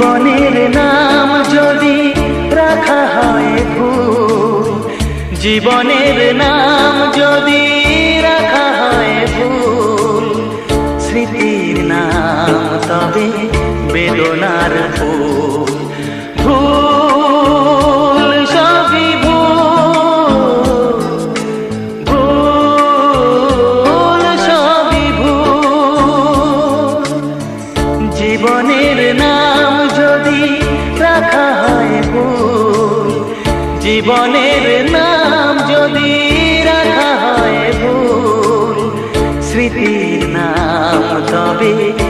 জীবনের নাম যদি রাখা হয় ভুল, জীবনের নাম যদি রাখা হয় ভুল, স্মৃতির নাম তবে বেদনার ফুল। ভুল সবই ভুল, ভুল সবই ভুল। জীবনের নাম যদি রাখা হয় ভুল, জীবনের নাম যদি রাখা হয় ভুল, স্মৃতির নাম তবে